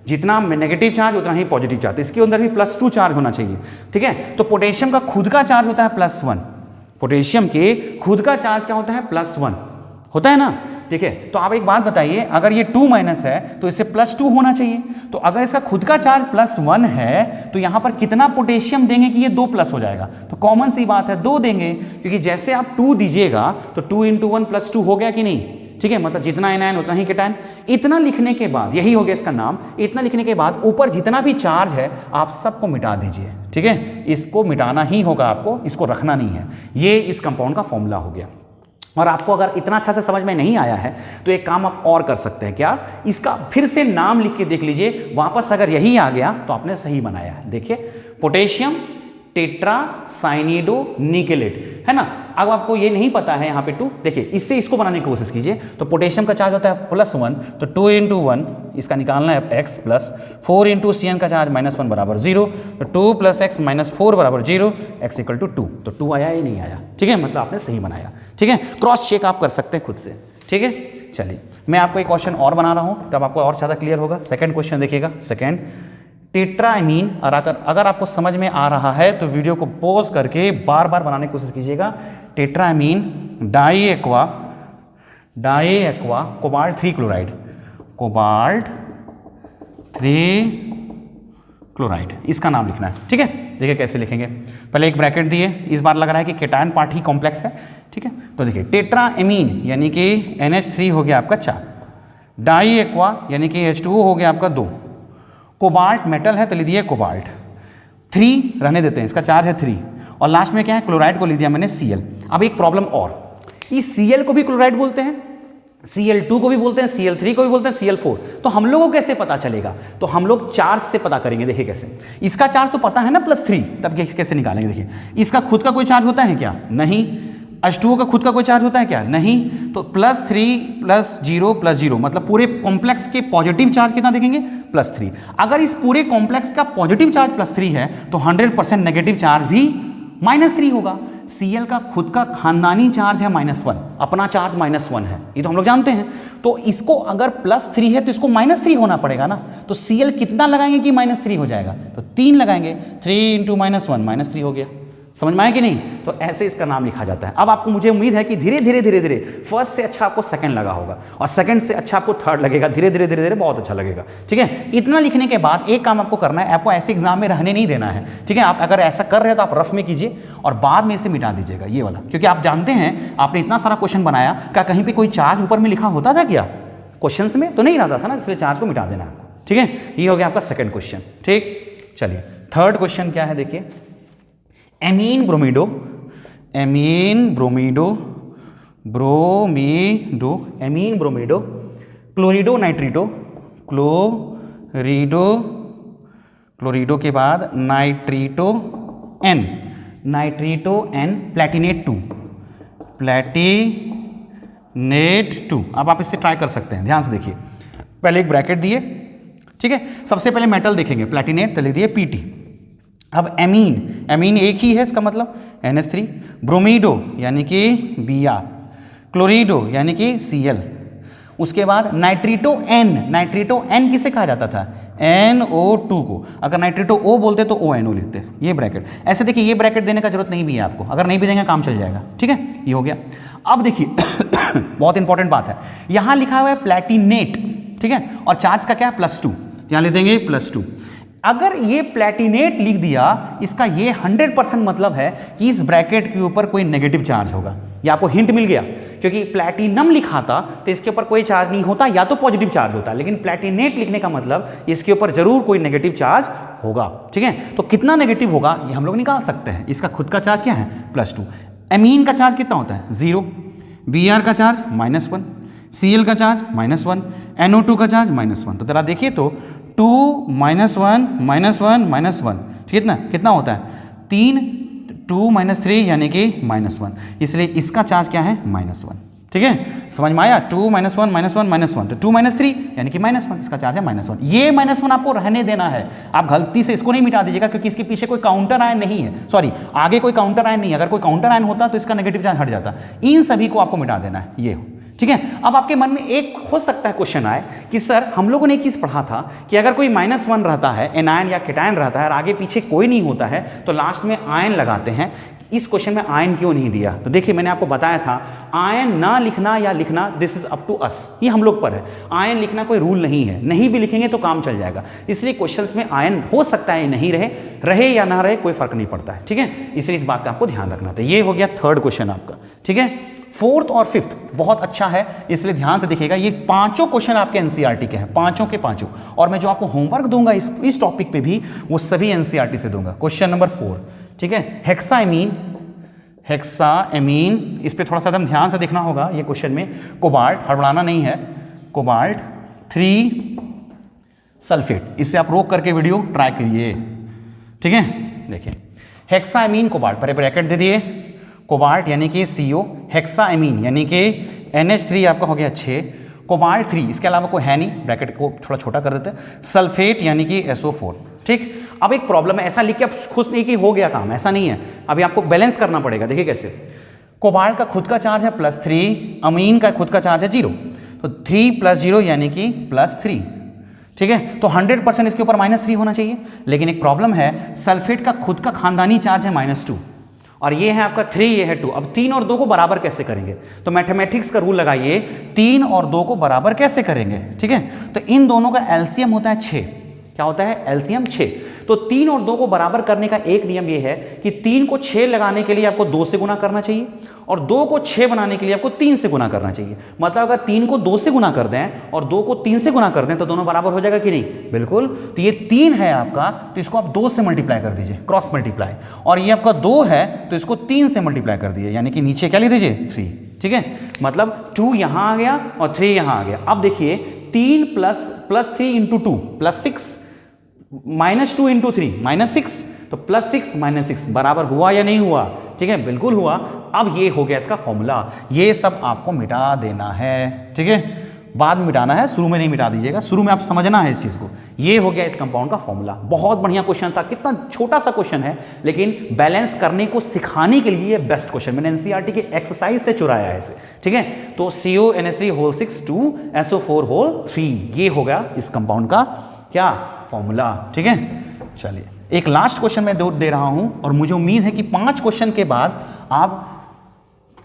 जितना नेगेटिव चार्ज उतना ही पॉजिटिव चार्ज, इसके अंदर भी +2 चार्ज होना चाहिए, ठीक है। तो पोटेशियम का खुद का चार्ज होता है +1, पोटेशियम के खुद का चार्ज क्या होता है +1 होता है ना, ठीक है। तो आप एक बात बताइए, अगर ये 2- है तो इससे +2 होना चाहिए, तो अगर इसका खुद का चार्ज +1 है तो यहाँ पर कितना पोटेशियम देंगे कि ये 2+ हो जाएगा, तो कॉमन सी बात है 2 देंगे, क्योंकि जैसे आप 2 दीजिएगा तो 2 × 1 +2 हो गया कि नहीं, ठीक है, मतलब जितना एनायन उतना ही केटायन। इतना लिखने के बाद, यही हो गया इसका नाम, इतना लिखने के बाद ऊपर जितना भी चार्ज है आप सबको मिटा दीजिए, ठीक है, इसको मिटाना ही होगा आपको, इसको रखना नहीं है। ये इस कंपाउंड का फॉर्मूला हो गया। और आपको अगर इतना अच्छा से समझ में नहीं आया है तो एक काम आप और कर सकते हैं, क्या, इसका फिर से नाम लिख के देख लीजिए, वापस अगर यही आ गया तो आपने सही बनाया है। देखिए पोटेशियम टेट्रासाइनिडो निकेलेट, है ना। अब आपको ये नहीं पता है यहाँ पे 2, देखिए इससे इसको बनाने की कोशिश कीजिए, तो पोटेशियम का चार्ज होता है +1, तो 2 × 1 इसका निकालना है x + 4 × CN का चार्ज -1 बराबर 0, तो 2 + x - 4 बराबर 0, x = 2, तो 2 आया या नहीं आया, ठीक है, मतलब आपने सही बनाया, ठीक है। क्रॉस चेक आप कर सकते हैं खुद से, ठीक है। चलिए मैं आपको एक क्वेश्चन और बना रहा हूँ, तब आपको और ज़्यादा क्लियर होगा। सेकेंड क्वेश्चन देखिएगा, सेकेंड टेट्राएमीन, और अगर आपको समझ में आ रहा है तो वीडियो को पॉज करके बार बार बनाने की कोशिश कीजिएगा। Tetraammine di aqua cobalt 3 chloride, cobalt 3 chloride, इसका नाम लिखना है, ठीक है। देखिए कैसे लिखेंगे, पहले एक ब्रैकेट दिए, इस बार लग रहा है कि केटायन पार्ट ही कॉम्प्लेक्स है, ठीक है। तो देखिए टेट्राएमीन यानी कि NH3 हो गया आपका 4, डाई एक्वा यानी कि H2O हो गया आपका 2, कोबाल्ट मेटल है तो लिख दिया कोबाल्ट, 3 रहने देते हैं, इसका चार्ज है 3, और लास्ट में क्या है क्लोराइड को लिख दिया मैंने Cl। अब एक प्रॉब्लम और, इस Cl को भी क्लोराइड बोलते हैं, Cl2 को भी बोलते हैं, Cl3 को भी बोलते हैं, Cl4, तो हम लोगों को कैसे पता चलेगा, तो हम लोग चार्ज से पता करेंगे। देखिए कैसे, इसका चार्ज तो पता है ना +3, तब कैसे निकालेंगे। देखिए इसका खुद का कोई चार्ज होता है क्या, नहीं। H2O का खुद का कोई चार्ज होता है क्या, नहीं। तो +3 + 0 + 0 मतलब पूरे कॉम्प्लेक्स के पॉजिटिव चार्ज कितना देखेंगे +3। अगर इस पूरे कॉम्प्लेक्स का पॉजिटिव चार्ज +3 है तो 100% नेगेटिव चार्ज भी -3 होगा। Cl का खुद का खानदानी चार्ज है -1, अपना चार्ज -1 है, ये तो हम लोग जानते हैं। तो इसको अगर +3 है तो इसको -3 होना पड़ेगा ना। तो Cl कितना लगाएंगे कि -3 हो जाएगा? तो 3 लगाएंगे, 3 × -1 -3 हो गया। समझ में आया कि नहीं? तो ऐसे इसका नाम लिखा जाता है। अब आपको, मुझे उम्मीद है कि धीरे धीरे फर्स्ट से अच्छा आपको सेकंड लगा होगा और सेकंड से अच्छा आपको थर्ड लगेगा, धीरे धीरे बहुत अच्छा लगेगा। ठीक है, इतना लिखने के बाद एक काम आपको करना है, आपको ऐसे एग्जाम में रहने नहीं देना है। ठीक है, आप अगर ऐसा कर रहे हो तो आप रफ में कीजिए और बाद में इसे मिटा दीजिएगा ये वाला, क्योंकि आप जानते हैं आपने इतना सारा क्वेश्चन बनाया, क्या कहीं पर कोई चार्ज ऊपर में लिखा होता था क्या? क्वेश्चन में तो नहीं रहता था ना, इसलिए चार्ज को मिटा देना आपको। ठीक है, ये हो गया आपका सेकंड क्वेश्चन। ठीक, चलिए थर्ड क्वेश्चन क्या है, देखिए। एमीन ब्रोमीडो क्लोरिडो नाइट्रीटो, क्लोरिडो के बाद नाइट्रीटो एन, प्लैटिनेट 2। अब आप इससे ट्राई कर सकते हैं, ध्यान से देखिए। पहले एक ब्रैकेट दिए, ठीक है, सबसे पहले मेटल देखेंगे, प्लैटिनेट, तो लिख दिए Pt। अब एमीन एक ही है, इसका मतलब NH3, ब्रोमीडो यानी कि Br, क्लोरिडो यानी कि Cl, उसके बाद नाइट्रीटो N किसे कहा जाता था? NO2 को। अगर नाइट्रीटो O बोलते तो ONO लिखते। ये ब्रैकेट, ऐसे देखिए, ये ब्रैकेट देने का जरूरत नहीं भी है आपको, अगर नहीं भी देंगे काम चल जाएगा। ठीक है, ये हो गया। अब देखिए बहुत इंपॉर्टेंट बात है, यहां लिखा हुआ है प्लैटिनेट, ठीक है, और चार्ज का क्या है? +2, यहां लिख देंगे +2। अगर ये प्लैटिनेट लिख दिया, इसका ये 100% मतलब है कि इस ब्रैकेट के ऊपर कोई नेगेटिव चार्ज होगा। ये आपको हिंट मिल गया, क्योंकि प्लैटिनम लिखा था तो इसके ऊपर कोई चार्ज नहीं होता, या तो पॉजिटिव चार्ज होता, लेकिन प्लैटिनेट लिखने का मतलब इसके ऊपर जरूर कोई नेगेटिव चार्ज होगा। ठीक है, तो कितना नेगेटिव होगा ये हम लोग निकाल सकते हैं। इसका खुद का चार्ज क्या है? +2। एमीन का चार्ज कितना होता है? 0। Br का चार्ज -1, Cl का चार्ज -1, NO2 का चार्ज -1। तो जरा देखिए तो 2 -1 -1 कितना होता है? 3, 2 - 3 यानी कि -1, इसलिए इसका चार्ज क्या है? -1। ठीक है, समझ में आया? 2 - 1 -1 तो 2 - 3 यानी कि -1, इसका चार्ज है -1। ये -1 आपको रहने देना है, आप गलती से इसको नहीं मिटा दीजिएगा, क्योंकि इसके पीछे कोई काउंटर आयन नहीं है, सॉरी आगे कोई काउंटर आयन नहीं है। अगर कोई काउंटर आयन होता तो इसका नेगेटिव चार्ज हट जाता। इन सभी को आपको मिटा देना है, ये। ठीक है, अब आपके मन में एक हो सकता है क्वेश्चन आए कि सर हम लोगों ने एक चीज पढ़ा था कि अगर कोई -1 रहता है, एनायन या केटायन रहता है और आगे पीछे कोई नहीं होता है तो लास्ट में आयन लगाते हैं। इस क्वेश्चन में आयन क्यों नहीं दिया? तो देखिए, मैंने आपको बताया था आयन ना लिखना या लिखना, this is up to us, ये हम लोग पर है। आयन लिखना कोई रूल नहीं है, नहीं भी लिखेंगे तो काम चल जाएगा। इसलिए क्वेश्चंस में आयन हो सकता है नहीं रहे या ना रहे, कोई फर्क नहीं पड़ता है। ठीक है, इसलिए इस बात का आपको ध्यान रखना था। ये हो गया थर्ड क्वेश्चन आपका। ठीक है, फोर्थ और फिफ्थ बहुत अच्छा है, इसलिए ध्यान से देखिएगा। ये पांचों क्वेश्चन आपके एनसीईआरटी के हैं, पांचों के पांचों, और मैं जो आपको होमवर्क दूंगा इस टॉपिक पे भी वो सभी एनसीईआरटी से दूंगा। क्वेश्चन नंबर 4, ठीक है, हेक्साएमीन, इस पे थोड़ा सा एकदम ध्यान से देखना होगा ये क्वेश्चन में। कोबाल्ट, हड़बड़ाना नहीं है, कोबाल्ट 3 सल्फेट, इससे आप रोक करके वीडियो ट्राई करिए। ठीक है, देखिए हेक्साएमीन कोबाल्ट, पहले ब्रैकेट दे दिए, कोबाल्ट यानी कि CO, हेक्साएमीन यानी कि NH3 आपका हो गया 6, कोबाल्ट 3, इसके अलावा कोई है नहीं, ब्रैकेट को थोड़ा छोटा कर देते हैं, सल्फेट यानी कि SO4। ठीक, अब एक प्रॉब्लम है, ऐसा लिख के आप खुश नहीं कि हो गया काम, ऐसा नहीं है, अभी आपको बैलेंस करना पड़ेगा। देखिए कैसे, कोबाल्ट का खुद का चार्ज है +3, अमीन का खुद का चार्ज है 0, तो 3 + 0 यानी कि +3। ठीक है, तो 100% इसके ऊपर -3 होना चाहिए, लेकिन एक प्रॉब्लम है, सल्फेट का खुद का खानदानी चार्ज है -2 और ये है आपका 3, ये है 2। अब 3 और 2 को बराबर कैसे करेंगे? तो मैथमेटिक्स का रूल लगाइए, 3 और 2 को बराबर कैसे करेंगे? ठीक है, तो इन दोनों का एलसीएम होता है 6। क्या होता है? एलसीएम 6। तो 3 और 2 को बराबर करने का एक नियम ये है कि 3 को 6 लगाने के लिए आपको 2 से गुना करना चाहिए और 2 को 6 बनाने के लिए आपको 3 से गुना करना चाहिए। मतलब अगर 3 को 2 से गुना कर दें और 2 को 3 से गुना कर दें तो दोनों बराबर हो जाएगा कि नहीं? बिल्कुल। तो ये 3 है आपका, तो इसको आप 2 से मल्टीप्लाई कर दीजिए, क्रॉस मल्टीप्लाई, और ये आपका 2 है तो इसको 3 से मल्टीप्लाई कर दीजिए, यानी कि नीचे क्या लिख दीजिए? 3। ठीक है, मतलब 2 यहां आ गया और 3 यहां आ गया। अब देखिए 3 + 3 × 2 +6, -2 × 3 -6, तो +6 -6 बराबर हुआ या नहीं हुआ? ठीक है, बिल्कुल हुआ। अब ये हो गया इसका फॉर्मूला, ये सब आपको मिटा देना है। ठीक है, बाद में मिटाना है, शुरू में नहीं मिटा दीजिएगा, शुरू में आप समझना है इस चीज़ को। ये हो गया इस कंपाउंड का फॉर्मूला। बहुत बढ़िया क्वेश्चन था, कितना छोटा सा क्वेश्चन है लेकिन बैलेंस करने को सिखाने के लिए बेस्ट क्वेश्चन। मैंने एनसीईआरटी के एक्सरसाइज से चुराया है इसे, ठीक है। तो CONH3 2 SO4 3, ये हो गया इस कंपाउंड का क्या फॉर्मूला, ठीक है। चलिए एक लास्ट क्वेश्चन मैं दे रहा हूं और मुझे उम्मीद है कि 5 क्वेश्चन के बाद आप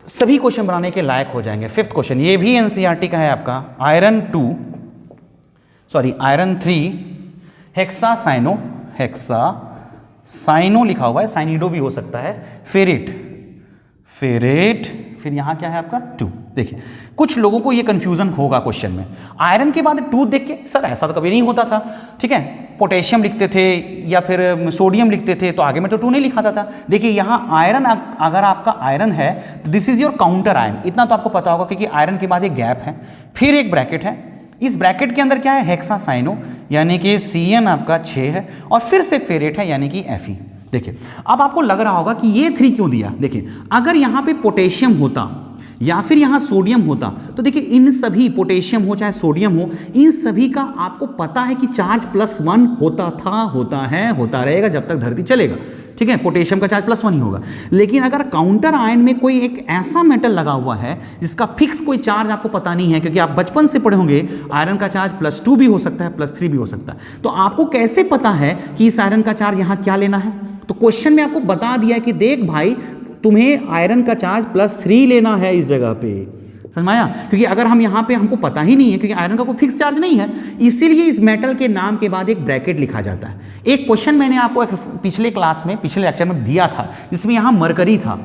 सभी क्वेश्चन बनाने के लायक हो जाएंगे। 5th क्वेश्चन, ये भी एनसीईआरटी का है आपका, आयरन 3 हेक्सासाइनो लिखा हुआ है, साइनिडो भी हो सकता है, फेरेट, फिर यहां क्या है आपका 2। देखिए कुछ लोगों को ये कंफ्यूजन होगा क्वेश्चन में, आयरन के बाद 2 देख के सर ऐसा तो कभी नहीं होता था, ठीक है। पोटेशियम लिखते थे या फिर सोडियम लिखते थे तो आगे में तो 2 नहीं लिखा था। देखिए यहाँ आयरन, अगर आपका आयरन है तो this is your counter iron, इतना तो आपको पता होगा क्योंकि आयरन के बाद एक गैप है, फिर एक ब्रैकेट है, इस ब्रैकेट के अंदर क्या है हेक्सासाइनो यानी कि CN आपका 6 है और फिर से फेरेट है यानी कि Fe। देखिए अब आपको लग रहा होगा कि ये 3 क्यों दिया। देखिए अगर यहाँ पे पोटेशियम होता या फिर यहाँ सोडियम होता तो देखिए इन सभी, पोटेशियम हो चाहे सोडियम हो, इन सभी का आपको पता है कि चार्ज +1 होता था, होता है, होता रहेगा जब तक धरती चलेगा, ठीक है। पोटेशियम का चार्ज +1 ही होगा। लेकिन अगर काउंटर आयन में कोई एक ऐसा मेटल लगा हुआ है जिसका फिक्स कोई चार्ज आपको पता नहीं है, क्योंकि आप बचपन से पढ़े होंगे आयरन का चार्ज +2 भी हो सकता है, +3 भी हो सकता है, तो आपको कैसे पता है कि इस आयरन का चार्ज यहाँ क्या लेना है। तो क्वेश्चन में आपको बता दिया है कि देख भाई तुम्हें आयरन का चार्ज +3 लेना है इस जगह पे, समझ में आया। क्योंकि अगर हम यहाँ पे हमको पता ही नहीं है, क्योंकि आयरन का कोई फिक्स चार्ज नहीं है, इसीलिए इस मेटल के नाम के बाद एक ब्रैकेट लिखा जाता है। एक क्वेश्चन मैंने आपको पिछले क्लास में, पिछले लेक्चर में दिया था जिसमें यहाँ मरकरी था,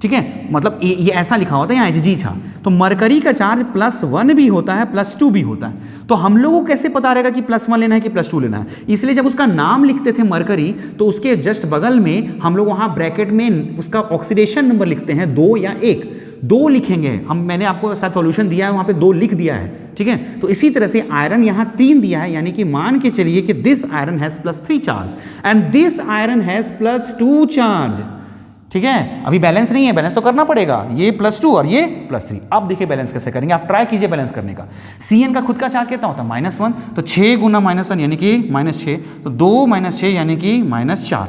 ठीक है, मतलब ये ऐसा लिखा होता है, यहाँ Hg था, तो मरकरी का चार्ज +1 भी होता है, +2 भी होता है। तो हम लोगों को कैसे पता रहेगा कि +1 लेना है कि +2 लेना है। इसलिए जब उसका नाम लिखते थे मरकरी तो उसके जस्ट बगल में हम लोग वहाँ ब्रैकेट में उसका ऑक्सीडेशन नंबर लिखते हैं 2 या 1, 2 लिखेंगे हम, मैंने आपको साथ सॉल्यूशन दिया है वहाँ पे 2 लिख दिया है, ठीक है। तो इसी तरह से आयरन यहाँ 3 दिया है, यानी कि मान के चलिए कि this iron has +3 charge and this iron has +2 charge, ठीक है। अभी बैलेंस नहीं है, बैलेंस तो करना पड़ेगा, ये +2 और ये +3। अब देखिए बैलेंस कैसे करेंगे, आप ट्राई कीजिए बैलेंस करने का। CN का खुद का चार्ज कितना होता है -1, तो 6 गुना -1 यानी कि -6, तो 2 - 6 यानी कि -4।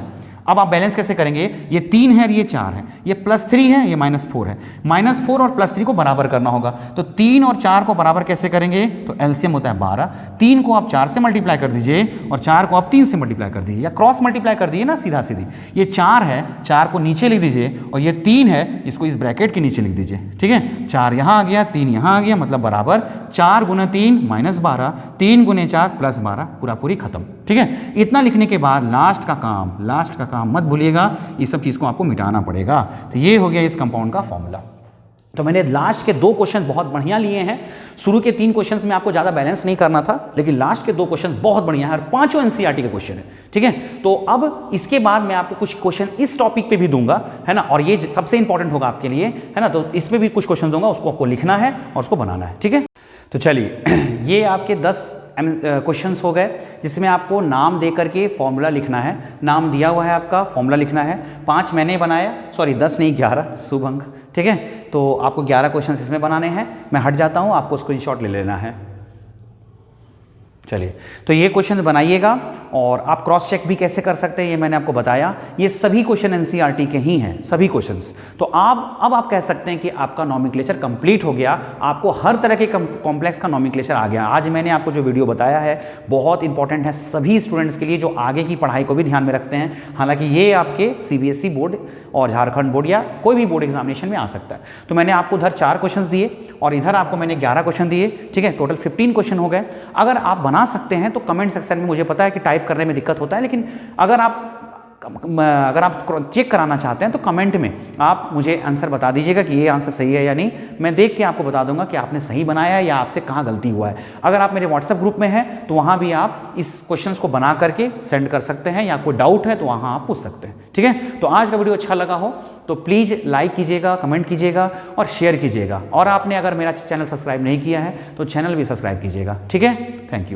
अब आप बैलेंस कैसे करेंगे, ये 3 है और ये 4 है, ये +3 है, ये -4 है, -4 और +3 को बराबर करना होगा। तो 3 और 4 को बराबर कैसे करेंगे, तो एलसीएम होता है 12, 3 को आप 4 से मल्टीप्लाई कर दीजिए और 4 को आप 3 से मल्टीप्लाई कर दीजिए, या क्रॉस मल्टीप्लाई कर दीजिए ना सीधा सीधी। ये 4 है, 4 को नीचे लिख दीजिए और ये 3 है, इसको इस ब्रैकेट के नीचे लिख दीजिए, ठीक है। 4 यहाँ आ गया, 3 यहाँ आ गया, मतलब बराबर 4 गुना 3 -12, 3 गुने 4 +12, पूरा पूरी खत्म, ठीक है। इतना लिखने के बाद लास्ट का काम मत भूलिएगा, ये सब चीज़ को आपको मिटाना पड़ेगा। तो ये हो गया इस कंपाउंड का फॉर्मूला। तो मैंने लास्ट के 2 क्वेश्चन बहुत बढ़िया लिए हैं। शुरू के 3 क्वेश्चंस में आपको ज़्यादा बैलेंस नहीं करना था, लेकिन लास्ट के 2 क्वेश्चंस बहुत बढ़िया है और 5 एनसीईआरटी के क्वेश्चन है, ठीक है। तो अब इसके बाद मैं आपको कुछ क्वेश्चन इस टॉपिक पे भी दूंगा, है ना, और ये सबसे इंपॉर्टेंट होगा आपके लिए, है ना। तो इसमें भी कुछ क्वेश्चन दूंगा, उसको आपको लिखना है और उसको बनाना है, ठीक है। तो चलिए ये आपके 10 क्वेश्चंस हो गए, जिसमें आपको नाम दे करके फॉर्मूला लिखना है। नाम दिया हुआ है आपका, फॉर्मूला लिखना है। 5 मैंने बनाया, सॉरी 10 नहीं 11, शुभ अंक, ठीक है। तो आपको 11 क्वेश्चंस इसमें बनाने हैं। मैं हट जाता हूँ, आपको स्क्रीनशॉट ले लेना है। चलिए, तो ये क्वेश्चन बनाइएगा और आप क्रॉस चेक भी कैसे कर सकते हैं ये मैंने आपको बताया। ये सभी क्वेश्चन एनसीईआरटी के ही हैं, सभी क्वेश्चंस। तो अब आप कह सकते हैं कि आपका नॉमेनक्लेचर कंप्लीट हो गया, आपको हर तरह के कॉम्प्लेक्स का नॉमेनक्लेचर आ गया। आज मैंने आपको जो वीडियो बताया है बहुत इंपॉर्टेंट है सभी स्टूडेंट्स के लिए जो आगे की पढ़ाई को भी ध्यान में रखते हैं। हालांकि ये आपके सीबीएसई बोर्ड और झारखंड बोर्ड या कोई भी बोर्ड एग्जामिनेशन में आ सकता है। तो मैंने आपको उधर 4 क्वेश्चन दिए और इधर आपको मैंने 11 क्वेश्चन दिए, ठीक है। टोटल 15 क्वेश्चन हो गए। अगर आप बना सकते हैं तो कमेंट सेक्शन में, मुझे पता है कि टाइप करने में दिक्कत होता है, लेकिन अगर आप चेक कराना चाहते हैं तो कमेंट में आप मुझे आंसर बता दीजिएगा कि ये आंसर सही है या नहीं। मैं देख के आपको बता दूंगा कि आपने सही बनाया है या आपसे कहाँ गलती हुआ है। अगर आप मेरे व्हाट्सएप ग्रुप में हैं तो वहाँ भी आप इस क्वेश्चंस को बना करके सेंड कर सकते हैं, या कोई डाउट है तो वहाँ आप पूछ सकते हैं, ठीक है। तो आज का वीडियो अच्छा लगा हो तो प्लीज़ लाइक कीजिएगा, कमेंट कीजिएगा और शेयर कीजिएगा। और आपने अगर मेरा चैनल सब्सक्राइब नहीं किया है तो चैनल भी सब्सक्राइब कीजिएगा, ठीक है। Thank you.